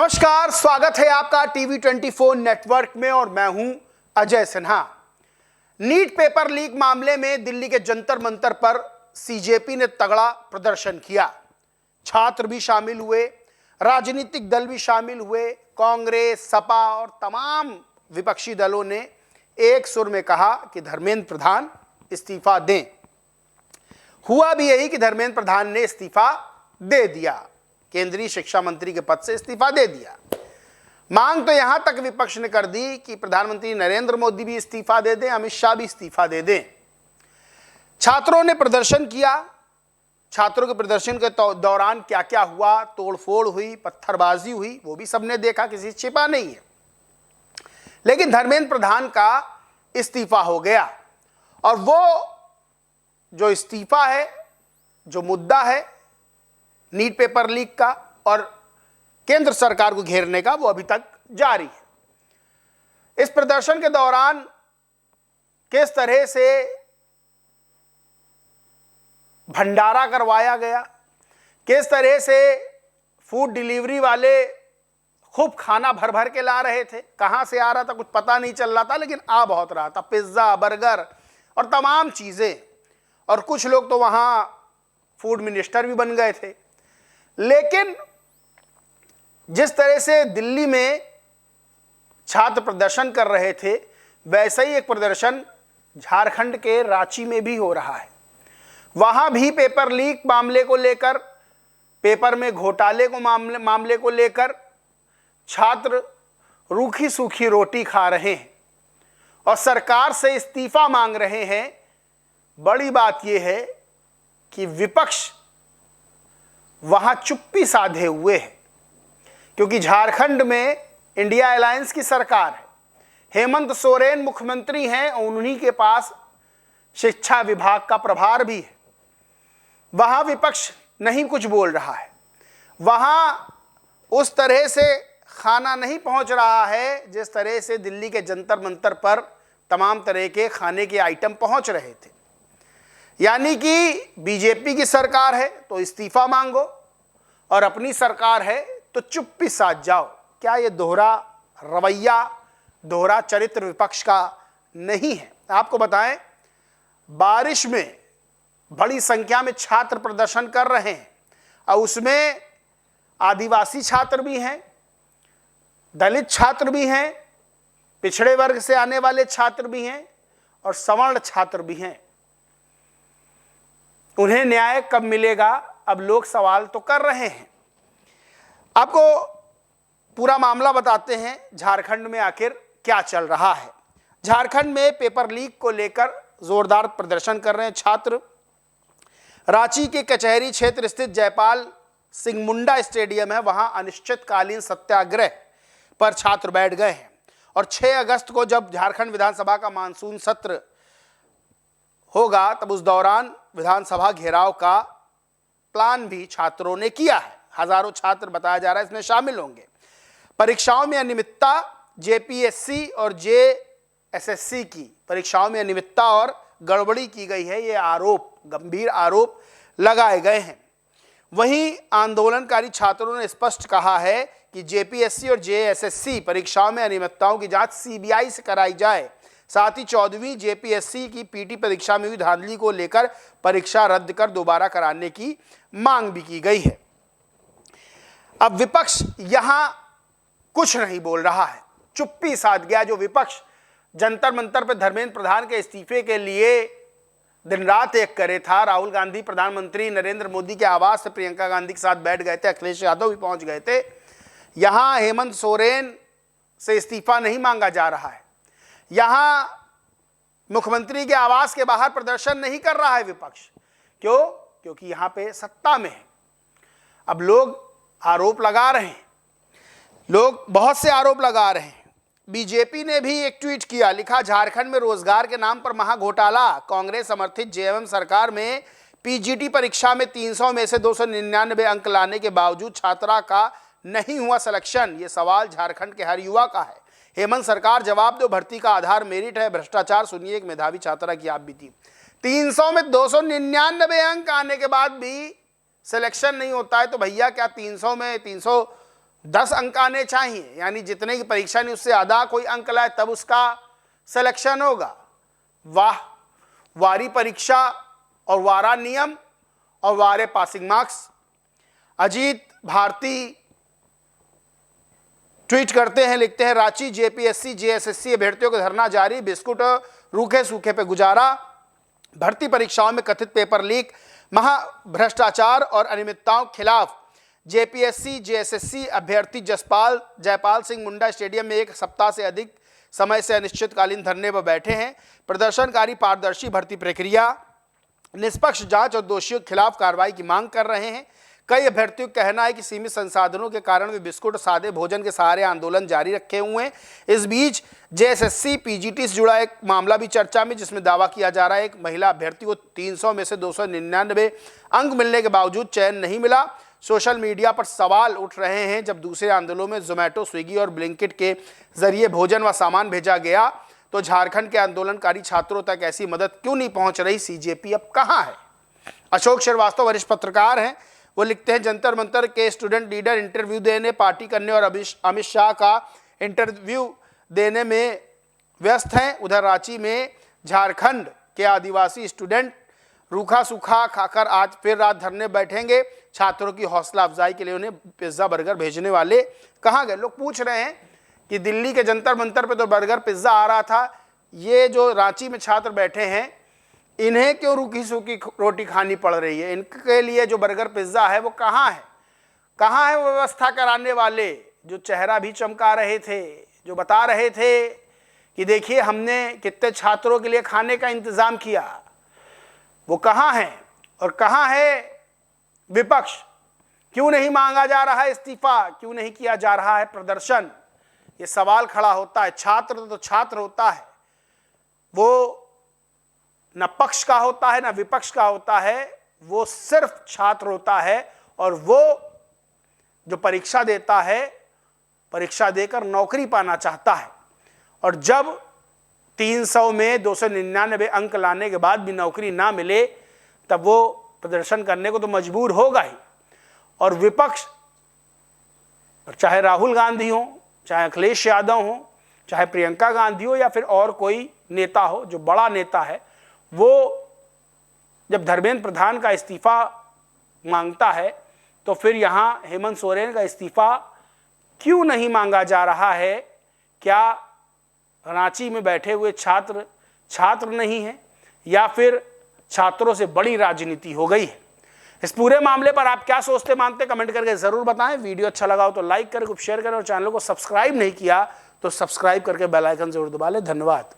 नमस्कार, स्वागत है आपका टीवी 24 नेटवर्क में और मैं हूं Ajay Sinha. NEET paper leak मामले में दिल्ली के जंतर मंतर पर सीजेपी ने तगड़ा प्रदर्शन किया। छात्र भी शामिल हुए, राजनीतिक दल भी शामिल हुए, कांग्रेस, सपा और तमाम विपक्षी दलों ने एक सुर में कहा कि धर्मेंद्र प्रधान इस्तीफा दें। हुआ भी यही कि धर्मेंद्र प्रधान ने इस्तीफा दे दिया, केंद्रीय शिक्षा मंत्री के पद से इस्तीफा दे दिया। मांग तो यहां तक विपक्ष ने कर दी कि प्रधानमंत्री नरेंद्र मोदी भी इस्तीफा दे दें, अमित शाह भी इस्तीफा दे दें। छात्रों ने प्रदर्शन किया। छात्रों के प्रदर्शन के दौरान क्या क्या हुआ, तोड़फोड़ हुई, पत्थरबाजी हुई, वो भी सबने देखा, किसी से छिपा नहीं है। लेकिन धर्मेंद्र प्रधान का इस्तीफा हो गया और वो जो इस्तीफा है, जो मुद्दा है नीट पेपर लीक का और केंद्र सरकार को घेरने का, वो अभी तक जारी है। इस प्रदर्शन के दौरान किस तरह से भंडारा करवाया गया, किस तरह से फूड डिलीवरी वाले खूब खाना भर भर के ला रहे थे, कहां से आ रहा था कुछ पता नहीं चल रहा था, लेकिन आ बहुत रहा था, पिज्जा, बर्गर और तमाम चीजें। और कुछ लोग तो वहां फूड मिनिस्टर भी बन गए थे। लेकिन जिस तरह से दिल्ली में छात्र प्रदर्शन कर रहे थे, वैसा ही एक प्रदर्शन झारखंड के रांची में भी हो रहा है। वहां भी पेपर लीक मामले को लेकर, पेपर में घोटाले को मामले को लेकर छात्र रूखी सूखी रोटी खा रहे हैं और सरकार से इस्तीफा मांग रहे हैं। बड़ी बात यह है कि विपक्ष वहां चुप्पी साधे हुए है, क्योंकि झारखंड में इंडिया अलायंस की सरकार है, हेमंत सोरेन मुख्यमंत्री हैं और उन्हीं के पास शिक्षा विभाग का प्रभार भी है। वहां विपक्ष नहीं कुछ बोल रहा है, वहां उस तरह से खाना नहीं पहुंच रहा है जिस तरह से दिल्ली के जंतर मंतर पर तमाम तरह के खाने के आइटम पहुंच रहे थे। यानी कि बीजेपी की सरकार है तो इस्तीफा मांगो और अपनी सरकार है तो चुप्पी साध जाओ। क्या ये दोहरा रवैया, दोहरा चरित्र विपक्ष का नहीं है? आपको बताएं, बारिश में बड़ी संख्या में छात्र प्रदर्शन कर रहे हैं और उसमें आदिवासी छात्र भी हैं, दलित छात्र भी हैं, पिछड़े वर्ग से आने वाले छात्र भी हैं और सवर्ण छात्र भी हैं। उन्हें न्याय कब मिलेगा, अब लोग सवाल तो कर रहे हैं। आपको पूरा मामला बताते हैं, झारखंड में आखिर क्या चल रहा है। झारखंड में पेपर लीक को लेकर जोरदार प्रदर्शन कर रहे हैं छात्र। रांची के कचहरी क्षेत्र स्थित जयपाल सिंह मुंडा स्टेडियम है, वहां अनिश्चितकालीन सत्याग्रह पर छात्र बैठ गए हैं और 6 अगस्त को जब झारखंड विधानसभा का मानसून सत्र होगा तब उस दौरान विधानसभा घेराव का प्लान भी छात्रों ने किया है। हजारों छात्र बताया जा रहा है इसमें शामिल होंगे। परीक्षाओं में अनियमितता, जेपीएससी और जेएसएससी की परीक्षाओं में अनियमितता और गड़बड़ी की गई है, ये आरोप, गंभीर आरोप लगाए गए हैं। वहीं आंदोलनकारी छात्रों ने स्पष्ट कहा है कि जेपीएससी और जेएसएससी परीक्षाओं में अनियमितताओं की जांच सीबीआई से कराई जाए। साथ ही 14वीं जेपीएससी की पीटी परीक्षा में हुई धांधली को लेकर परीक्षा रद्द कर दोबारा कराने की मांग भी की गई है। अब विपक्ष यहां कुछ नहीं बोल रहा है, चुप्पी साध गया। जो विपक्ष जंतर मंतर पर धर्मेंद्र प्रधान के इस्तीफे के लिए दिन रात एक करे था, राहुल गांधी प्रधानमंत्री नरेंद्र मोदी के आवास से प्रियंका गांधी के साथ बैठ गए थे, अखिलेश यादव भी पहुंच गए थे। यहां हेमंत सोरेन से इस्तीफा नहीं मांगा जा रहा है, यहां मुख्यमंत्री के आवास के बाहर प्रदर्शन नहीं कर रहा है विपक्ष। क्यों? क्योंकि यहां पे सत्ता में है। अब लोग आरोप लगा रहे हैं, लोग बहुत से आरोप लगा रहे हैं। बीजेपी ने भी एक ट्वीट किया, लिखा, झारखंड में रोजगार के नाम पर महाघोटाला। कांग्रेस समर्थित जेएमएम सरकार में पीजीटी परीक्षा में 300 में से 299 अंक लाने के बावजूद छात्रा का नहीं हुआ सिलेक्शन। ये सवाल झारखंड के हर युवा का है। हेमंत सरकार जवाब दो, भर्ती का आधार मेरिट है, भ्रष्टाचार सुनिए। एक मेधावी छात्रा की आप बीती 300 में 299 अंक आने के बाद भी सिलेक्शन नहीं होता है तो भैया क्या 300 में 300 10 अंक आने चाहिए, यानी जितने की परीक्षा नहीं उससे आधा कोई अंक लाए तब उसका सिलेक्शन होगा। वाह, वारी परीक्षा और वारा नियम और वारे passing marks. Ajit Bharti tweet करते हैं, लिखते हैं, रांची जेपीएससी जेएसएससी अभ्यर्थियों का धरना जारी, बिस्कुट रूखे सूखे पे गुजारा। भर्ती परीक्षाओं में कथित पेपर लीक, महाभ्रष्टाचार और अनियमितताओं के खिलाफ जेपीएससी जेएसएससी अभ्यर्थी जयपाल सिंह मुंडा स्टेडियम में 1 सप्ताह से अधिक समय से अनिश्चितकालीन धरने पर बैठे हैं। प्रदर्शनकारी पारदर्शी भर्ती प्रक्रिया, निष्पक्ष जांच और दोषियों के खिलाफ कार्रवाई की मांग कर रहे हैं। कई अभ्यर्थियों का कहना है कि सीमित संसाधनों के कारण वे बिस्कुट और सादे भोजन के सहारे आंदोलन जारी रखे हुए हैं। इस बीच जेएसएससी पीजीटी से जुड़ा एक मामला भी चर्चा में, जिसमें दावा किया जा रहा है एक महिला अभ्यर्थी को 300 में से 299 अंक मिलने के बावजूद चयन नहीं मिला। सोशल मीडिया पर सवाल उठ रहे हैं, जब दूसरे आंदोलनों में जोमेटो, स्विगी और ब्लिंकिट के जरिए भोजन व सामान भेजा गया तो झारखंड के आंदोलनकारी छात्रों तक ऐसी मदद क्यों नहीं पहुंच रही? सीजेपी अब कहां है? अशोक श्रीवास्तव वरिष्ठ पत्रकार हैं, वो लिखते हैं, जंतर मंतर के स्टूडेंट लीडर इंटरव्यू देने, पार्टी करने और अमित शाह का इंटरव्यू देने में व्यस्त हैं। उधर रांची में झारखंड के आदिवासी स्टूडेंट रूखा सूखा खाकर आज फिर रात धरने बैठेंगे। छात्रों की हौसला अफजाई के लिए उन्हें पिज्जा बर्गर भेजने वाले कहाँ गए? लोग पूछ रहे हैं कि दिल्ली के जंतर मंतर पे तो बर्गर पिज्जा आ रहा था, ये जो रांची में छात्र बैठे हैं इन्हें क्यों रूखी सूखी रोटी खानी पड़ रही है? इनके लिए जो बर्गर पिज्जा है वो कहाँ है? कहाँ है वो व्यवस्था कराने वाले जो चेहरा भी चमका रहे थे, जो बता रहे थे कि देखिए हमने कितने छात्रों के लिए खाने का इंतजाम किया? वो कहाँ है? और कहाँ है विपक्ष? क्यों नहीं मांगा जा रहा है इस्तीफा? क्यों नहीं किया जा रहा है प्रदर्शन? ये सवाल खड़ा होता है। छात्र तो छात्र होता है, वो न पक्ष का होता है न विपक्ष का होता है, वो सिर्फ छात्र होता है। और वो जो परीक्षा देता है, परीक्षा देकर नौकरी पाना चाहता है। और जब 300 में 299 अंक लाने के बाद भी नौकरी ना मिले, तब वो प्रदर्शन करने को तो मजबूर होगा ही। और विपक्ष, चाहे राहुल गांधी हो, चाहे अखिलेश यादव हो, चाहे प्रियंका गांधी हो, या फिर और कोई नेता हो जो बड़ा नेता है, वो जब धर्मेंद्र प्रधान का इस्तीफा मांगता है तो फिर यहाँ हेमंत सोरेन का इस्तीफा क्यों नहीं मांगा जा रहा है? क्या रांची में बैठे हुए छात्र नहीं हैं, या फिर छात्रों से बड़ी राजनीति हो गई है? इस पूरे मामले पर आप क्या सोचते मानते, कमेंट करके जरूर बताएं। वीडियो अच्छा लगा हो तो लाइक करें, खूब शेयर करें, और चैनल को सब्सक्राइब नहीं किया तो सब्सक्राइब करके बेल आइकन जरूर दबा लें। धन्यवाद।